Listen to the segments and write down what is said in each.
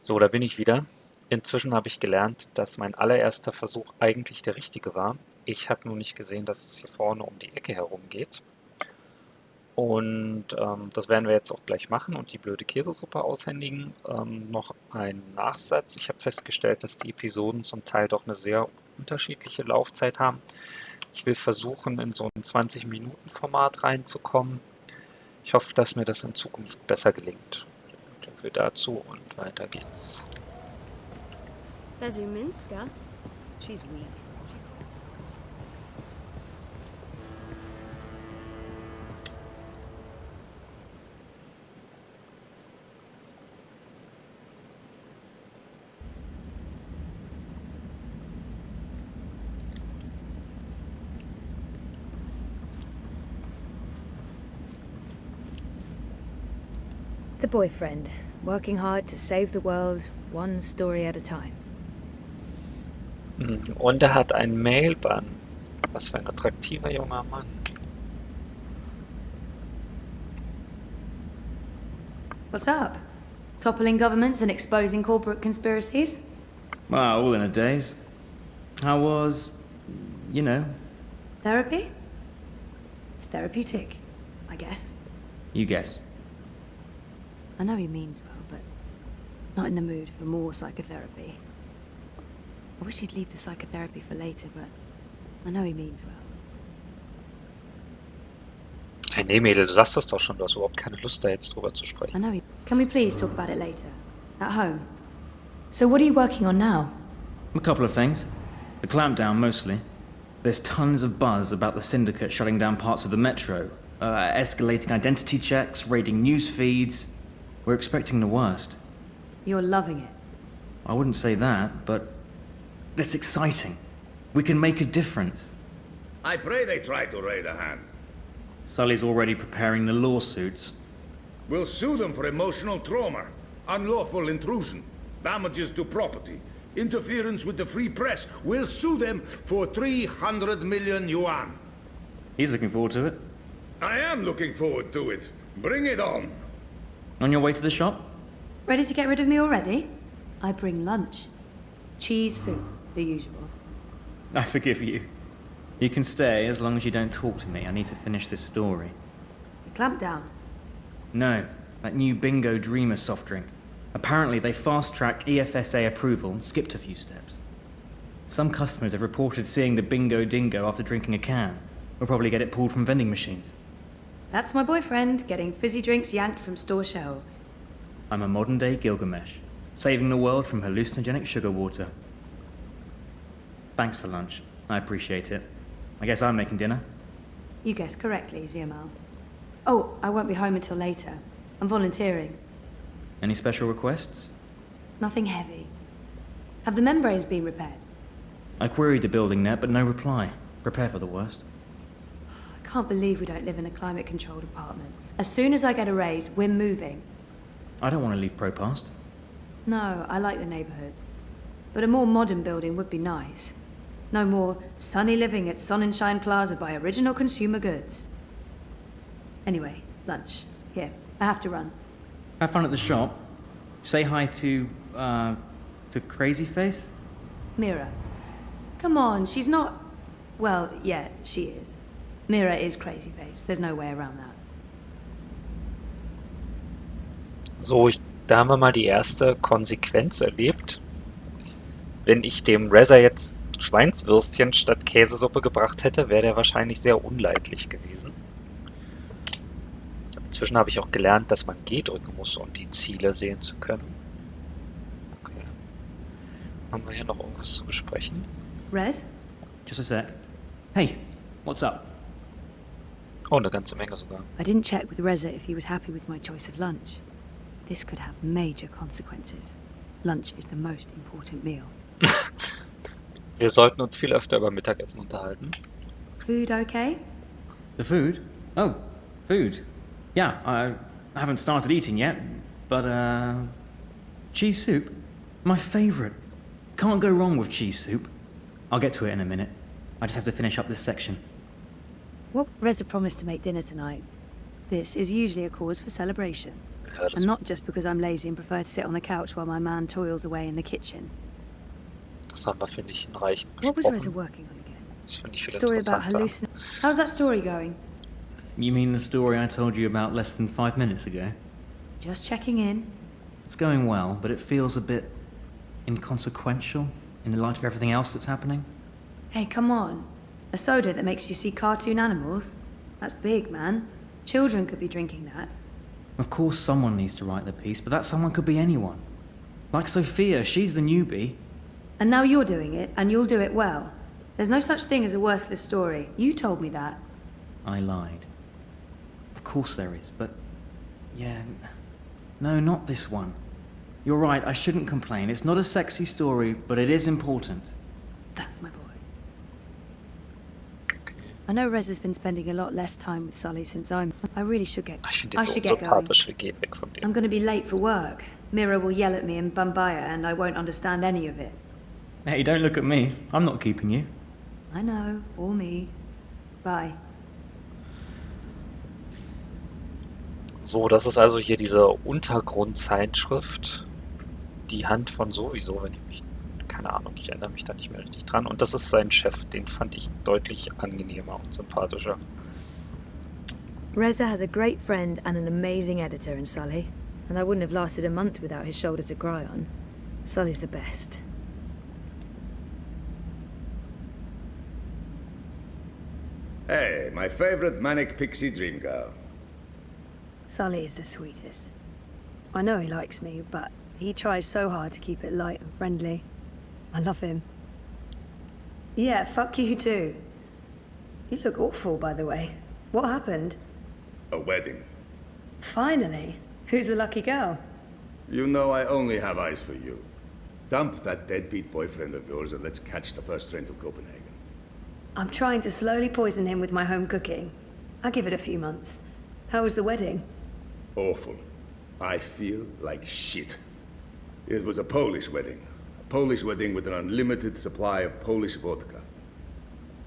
So, da bin ich wieder. Inzwischen habe ich gelernt, dass mein allererster Versuch eigentlich der richtige war. Ich habe nur nicht gesehen, dass es hier vorne um die Ecke herum geht. Und das werden wir jetzt auch gleich machen und die blöde Käsesuppe aushändigen. Noch ein Nachsatz. Ich habe festgestellt, dass die Episoden zum Teil doch eine sehr unterschiedliche Laufzeit haben. Ich will versuchen, in so ein 20-Minuten-Format reinzukommen. Ich hoffe, dass mir das in Zukunft besser gelingt. Dafür dazu und weiter geht's. Bezuminska? She's weak. The boyfriend, working hard to save the world, one story at a time. Und er hat ein Mailband. Was für ein attraktiver junger Mann. What's up? Toppling governments and exposing corporate conspiracies? Well, all in a daze. How was, you know? Therapy? Therapeutic, I guess. You guess. I know he means well, but not in the mood for more psychotherapy. I wish he'd leave the psychotherapy for later, but I know he means well. Hey, nee, Mädel, du sagst das doch schon. Du hast überhaupt keine Lust, da jetzt drüber zu I sprechen. know he... Can we please talk about it later? At home? So what are you working on now? A couple of things. The clampdown, mostly. There's tons of buzz about the syndicate shutting down parts of the metro, escalating identity checks, raiding news feeds. We're expecting the worst. You're loving it. I wouldn't say that, but it's exciting. We can make a difference. I pray they try to raid a hand. Sully's already preparing the lawsuits. We'll sue them for emotional trauma, unlawful intrusion, damages to property, interference with the free press. We'll sue them for 300 million yuan. He's looking forward to it. I am looking forward to it. Bring it on. On your way to the shop? Ready to get rid of me already? I bring lunch. Cheese soup, the usual. I forgive you. You can stay as long as you don't talk to me. I need to finish this story. The clampdown. No, that new Bingo Dreamer soft drink. Apparently they fast-tracked EFSA approval and skipped a few steps. Some customers have reported seeing the Bingo Dingo after drinking a can. We'll probably get it pulled from vending machines. That's my boyfriend, getting fizzy drinks yanked from store shelves. I'm a modern-day Gilgamesh, saving the world from hallucinogenic sugar water. Thanks for lunch. I appreciate it. I guess I'm making dinner. You guessed correctly, Ziamal. Oh, I won't be home until later. I'm volunteering. Any special requests? Nothing heavy. Have the membranes been repaired? I queried the building net, but no reply. Prepare for the worst. I can't believe we don't live in a climate-controlled apartment. As soon as I get a raise, we're moving. I don't want to leave Propast. No, I like the neighborhood. But a more modern building would be nice. No more sunny living at Sonnenschein Plaza by Original Consumer Goods. Anyway, lunch. Here, I have to run. Have fun at the shop. Say hi to Crazy Face? Mira. Come on, she's not... Well, yeah, she is. Mira is crazy face. There's no way around that. So, da haben wir mal die erste Konsequenz erlebt. Wenn ich dem Reza jetzt Schweinswürstchen statt Käsesuppe gebracht hätte, wäre der wahrscheinlich sehr unleidlich gewesen. Inzwischen habe ich auch gelernt, dass man G drücken muss, um die Ziele sehen zu können. Okay. Haben wir hier noch irgendwas zu besprechen? Rez? Just a sec. Hey, what's up? Oh, eine ganze Menge sogar. I didn't check with Reza if he was happy with my choice of lunch. This could have major consequences. Lunch is the most important meal. Wir sollten uns viel öfter über Mittagessen unterhalten. Food okay? The food? Oh, food. Yeah, I haven't started eating yet, but, cheese soup? My favorite. Can't go wrong with cheese soup. I'll get to it in a minute. I just have to finish up this section. Well, Reza promised to make dinner tonight. This is usually a cause for celebration. Ja, das, And not just because I'm lazy and prefer to sit on the couch while my man toils away in the kitchen. das haben wir, finde ich, hinreichend What was Reza besprochen. working on again? Das finde ich viel Story about interessanter. hallucinations. How's that story going? You mean the story I told you about less than 5 minutes ago? Just checking in. It's going well, but it feels a bit inconsequential in the light of everything else that's happening. Hey, come on. A soda that makes you see cartoon animals? That's big, man. Children could be drinking that. Of course someone needs to write the piece, but that someone could be anyone. Like Sophia, she's the newbie. And now you're doing it, and you'll do it well. There's no such thing as a worthless story. You told me that. I lied. Of course there is, but... yeah... no, not this one. You're right, I shouldn't complain. It's not a sexy story, but it is important. That's my boy. I know Rez has been spending a lot less time with Sully since I really should get... Ich finde I den so should get going. unsympathisch, wir gehen weg von dem. I'm gonna be late for work. Mira will yell at me in Bombaya and I won't understand any of it. Hey, don't look at me. I'm not keeping you. I know, all me. Bye. So, das ist also hier diese Untergrundzeitschrift. Die Hand von sowieso, wenn ich mich... keine Ahnung, ich erinnere mich da nicht mehr richtig dran. Und das ist sein Chef, den fand ich deutlich angenehmer und sympathischer. Reza has a great friend and an amazing editor in Sully, and I wouldn't have lasted a month without his shoulder to cry on. Sully's the best. Hey, my favorite manic pixie dream girl. Sully is the sweetest. I know he likes me, but he tries so hard to keep it light and friendly. I love him. Yeah, fuck you too. You look awful, by the way. What happened? A wedding. Finally. Who's the lucky girl? You know I only have eyes for you. Dump that deadbeat boyfriend of yours and let's catch the first train to Copenhagen. I'm trying to slowly poison him with my home cooking. I'll give it a few months. How was the wedding? Awful. I feel like shit. It was a Polish wedding. A Polish wedding with an unlimited supply of Polish vodka.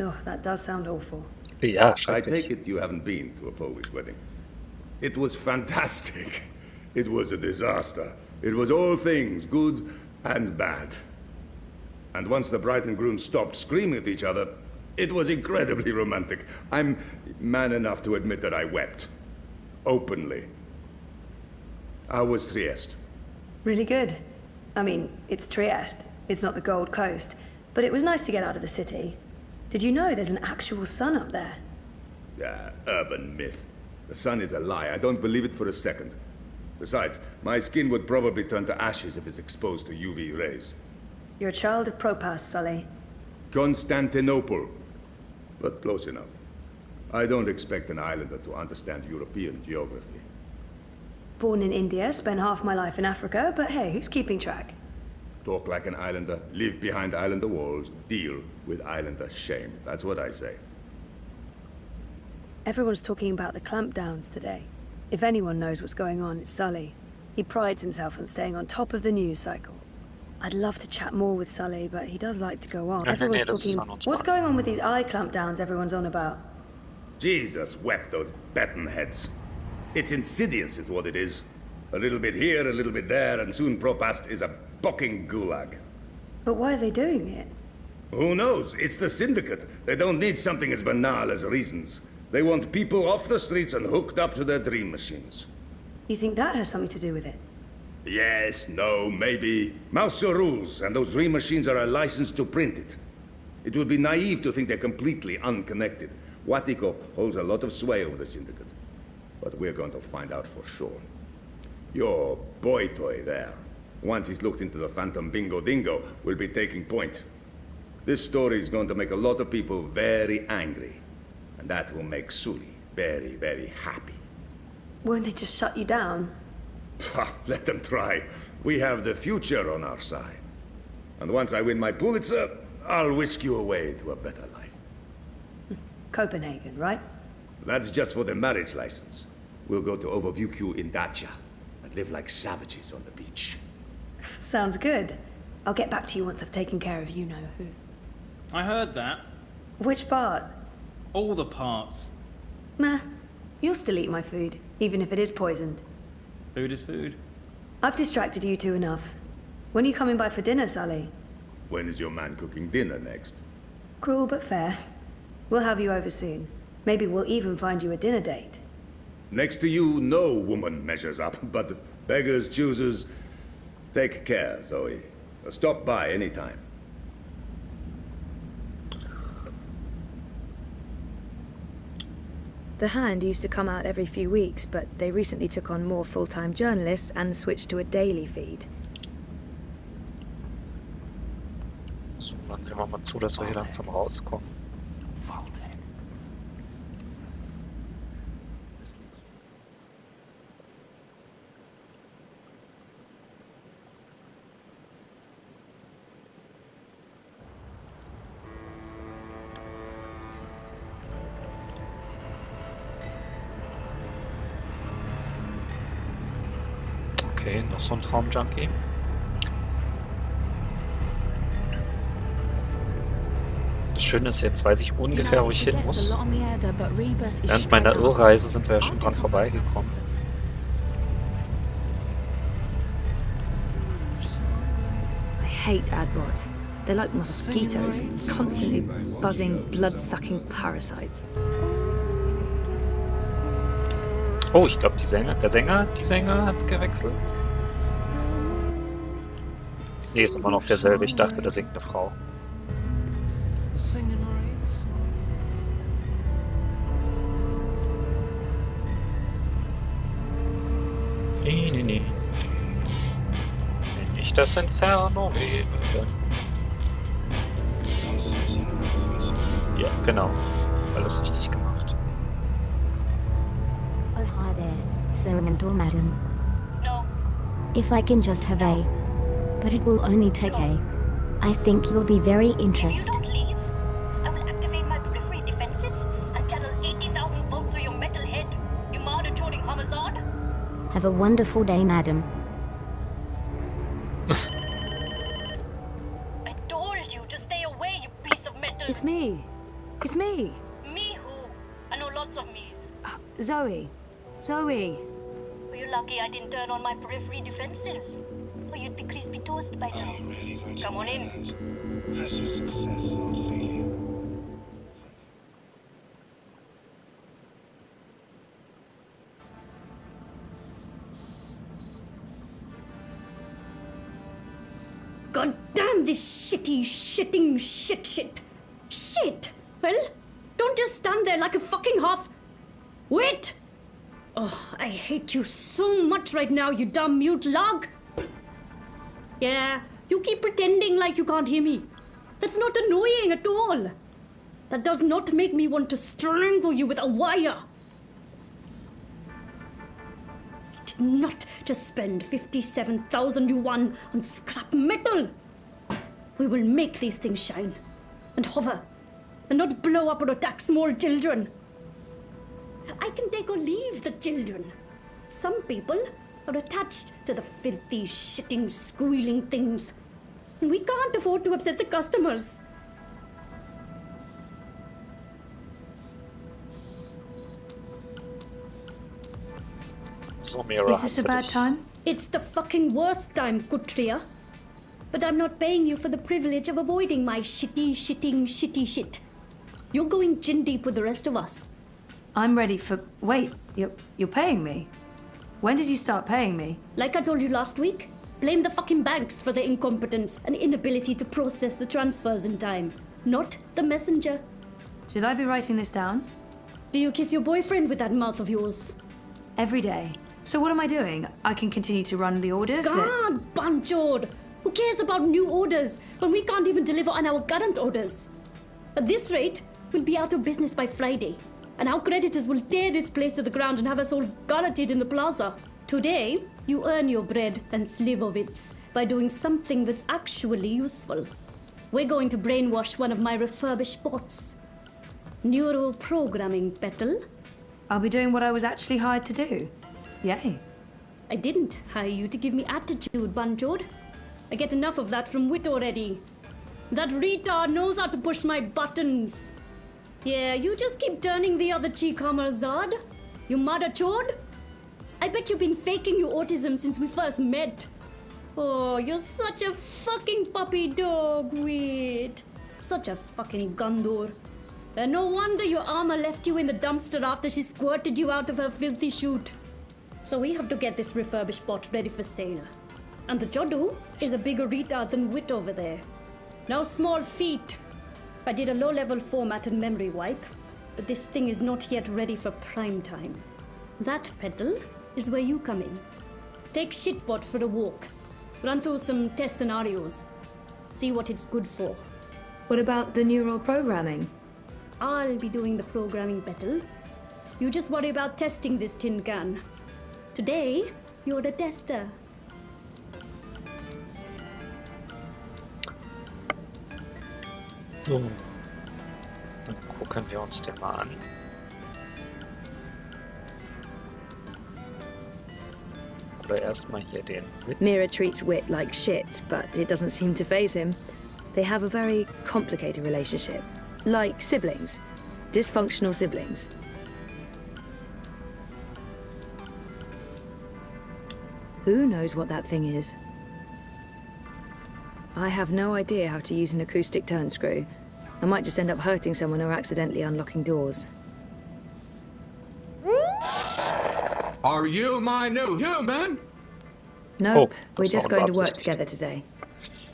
Oh, that does sound awful. Ja, I schrecklich. take it you haven't been to a Polish wedding. It was fantastic. It was a disaster. It was all things, good and bad. And once the bride and groom stopped screaming at each other, it was incredibly romantic. I'm man enough to admit that I wept. Openly. How was Trieste? Really good. I mean, it's Trieste. It's not the Gold Coast. But it was nice to get out of the city. Did you know there's an actual sun up there? Yeah, urban myth. The sun is a lie. I don't believe it for a second. Besides, my skin would probably turn to ashes if it's exposed to UV rays. You're a child of Propas, Sully. Constantinople. But close enough. I don't expect an islander to understand European geography. Born in India, spent half my life in Africa, but hey, who's keeping track? Talk like an islander, live behind islander walls, deal with islander shame. That's what I say. Everyone's talking about the clampdowns today. If anyone knows what's going on, it's Sully. He prides himself on staying on top of the news cycle. I'd love to chat more with Sully, but he does like to go on. Ja, Everyone's das talking... ist an uns What's machen. going on with these eye clampdowns everyone's on about? Jesus wept those baton heads. It's insidious is what it is. A little bit here, a little bit there, and soon Propast is a bocking gulag. But why are they doing it? Who knows? It's the syndicate. They don't need something as banal as reasons. They want people off the streets and hooked up to their dream machines. You think that has something to do with it? Yes, no, maybe. Mauser rules, and those dream machines are a license to print it. It would be naive to think they're completely unconnected. Watiko holds a lot of sway over the syndicate. But we're going to find out for sure. Your boy toy there, once he's looked into the Phantom Bingo Dingo, will be taking point. This story is going to make a lot of people very angry. And that will make Sully very, very happy. Won't they just shut you down? Pah, let them try. We have the future on our side. And once I win my Pulitzer, I'll whisk you away to a better life. Copenhagen, right? That's just for the marriage license. We'll go to Overview in Dacia and live like savages on the beach. Sounds good. I'll get back to you once I've taken care of you-know-who. I heard that. Which part? All the parts. Meh. You'll still eat my food, even if it is poisoned. Food is food. I've distracted you two enough. When are you coming by for dinner, Sully? When is your man cooking dinner next? Cruel but fair. We'll have you over soon. Maybe we'll even find you a dinner date. Next to you, no woman measures up, but beggars, choosers. Take care, Zoe. Stop by anytime. The Hand used to come out every few weeks, but they recently took on more full-time journalists and switched to a daily feed. So, dann sehen wir mal zu, dass wir hier langsam rauskommen. Okay, noch so ein Traumjunkie. Das Schöne ist, jetzt weiß ich ungefähr, wo ich hin muss. Während meiner Irrreise sind wir ja schon dran vorbeigekommen. I hate adbots. They're like mosquitoes, constantly buzzing, blood-sucking parasites. Oh, ich glaube, die Sänger hat gewechselt. Nee, ist immer noch derselbe. Ich dachte, da singt eine Frau. Nee. Nicht das Inferno leben. Ja, genau. Alles richtig gemacht. Oh, hi there. Sir or madam? No. If I can just have a... But it will only take a... I think you'll be very If you interested. don't leave, I will activate my periphery defenses and channel 80,000 volts through your metal head. You murder-toting homicide. Have a wonderful day, madam. I told you to stay away, you piece of metal. It's me. It's me. Me who? I know lots of me's. Zoe. Zoe. Were you lucky I didn't turn on my periphery defenses? Or you'd be crispy toast by now. Come on in. Press for success, not failure. God damn this shitting shit. Shit! Well, don't just stand there like a fucking half... Wait! Oh, I hate you so much right now, you dumb mute lug! Yeah, you keep pretending like you can't hear me. That's not annoying at all. That does not make me want to strangle you with a wire. I did not just spend 57,000 yuan on scrap metal. We will make these things shine and hover and not blow up or attack small children. I can take or leave the children. Some people are attached to the filthy, shitting, squealing things. And we can't afford to upset the customers. So, Mira, Is this a bad time? It's the fucking worst time, Kutria. But I'm not paying you for the privilege of avoiding my shitty shit. You're going chin deep with the rest of us. I'm ready for... Wait, you're paying me? When did you start paying me? Like I told you last week, blame the fucking banks for their incompetence and inability to process the transfers in time, not the messenger. Should I be writing this down? Do you kiss your boyfriend with that mouth of yours? Every day. So what am I doing? I can continue to run the orders that... God, Banchod! Who cares about new orders when we can't even deliver on our current orders? At this rate, we'll be out of business by Friday, and our creditors will tear this place to the ground and have us all gulleted in the plaza. Today, you earn your bread and slivovitz by doing something that's actually useful. We're going to brainwash one of my refurbished bots. Neural programming, Petal. I'll be doing what I was actually hired to do. Yay. I didn't hire you to give me attitude, Banchod. I get enough of that from Wit already. That retard knows how to push my buttons. Yeah, you just keep turning the other cheek, Zard. You mother chode. I bet you've been faking your autism since we first met. Oh, you're such a fucking puppy dog, wait. Such a fucking Gondor. And no wonder your armor left you in the dumpster after she squirted you out of her filthy chute. So we have to get this refurbished bot ready for sale. And the Jodu is a bigger retard than Wit over there. No small feat. I did a low-level format and memory wipe, but this thing is not yet ready for prime time. That, Petal, is where you come in. Take Shitbot for a walk. Run through some test scenarios. See what it's good for. What about the neural programming? I'll be doing the programming, Petal. You just worry about testing this tin can. Today, you're the tester. So, dann gucken wir uns den mal an. Oder erstmal hier den Wit. Mira treats Wit like shit, but it doesn't seem to faze him. They have a very complicated relationship. Like siblings. Dysfunctional siblings. Who knows what that thing is? I have no idea how to use an acoustic turn screw. I might just end up hurting someone or accidentally unlocking doors. Are you my new human? Nope, Oh, we're das just war going to work unbeabsichtigt. together today.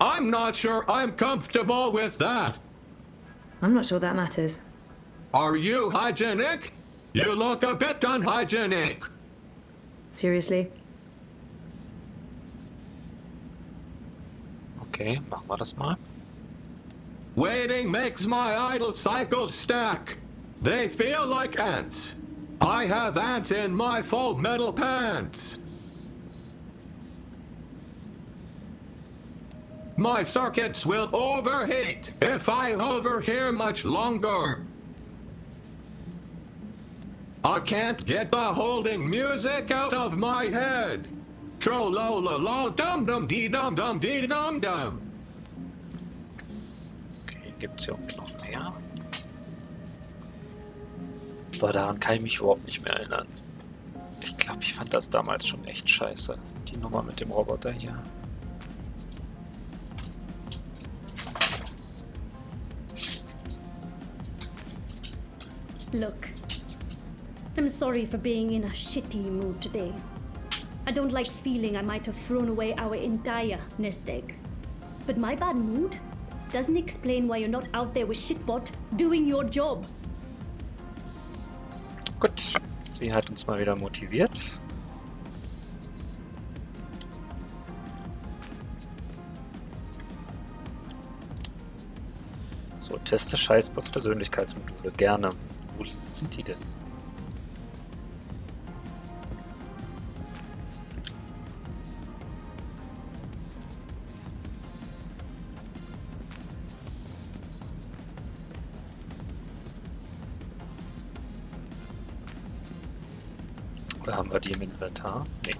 I'm not sure I'm comfortable with that. I'm not sure that matters. Are you hygienic? You look a bit unhygienic. Seriously? Okay, machen wir das mal. Waiting makes my idle cycles stack. They feel like ants. I have ants in my full metal pants. My circuits will overheat if I hover here much longer. I can't get the holding music out of my head. Tro-lo-lo-lo, dum-dum-dee-dum-dum-dee-dum-dum. Okay, gibt's hier irgendwie noch mehr? Aber daran kann ich mich überhaupt nicht mehr erinnern. Ich glaube, ich fand das damals schon echt scheiße. Die Nummer mit dem Roboter hier. Look, I'm sorry for being in a shitty mood today. I don't like feeling I might have thrown away our entire nest egg. But my bad mood doesn't explain why you're not out there with Shitbot doing your job. Gut, sie hat uns mal wieder motiviert. So, teste Scheißbots Persönlichkeitsmodule. Gerne. Wo sind die denn? Oder haben wir die im Inventar? Nee.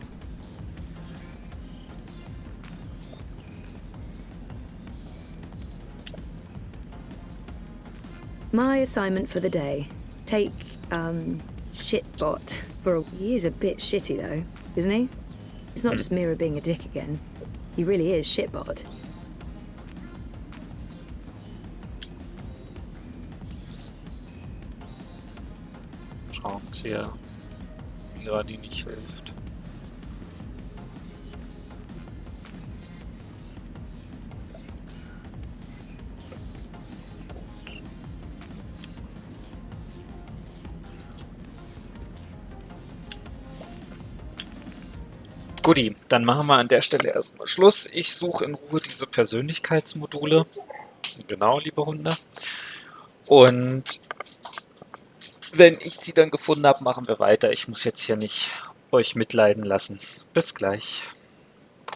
My assignment for the day. Take, Shitbot. He is a bit shitty though, isn't he? It's not just Mira being a dick again. He really is Shitbot. Schraubenzieher. Mira, die nicht hilft. Guti, dann machen wir an der Stelle erstmal Schluss. Ich suche in Ruhe diese Persönlichkeitsmodule. Genau, liebe Hunde. Und wenn ich sie dann gefunden habe, machen wir weiter. Ich muss jetzt hier nicht euch mitleiden lassen. Bis gleich.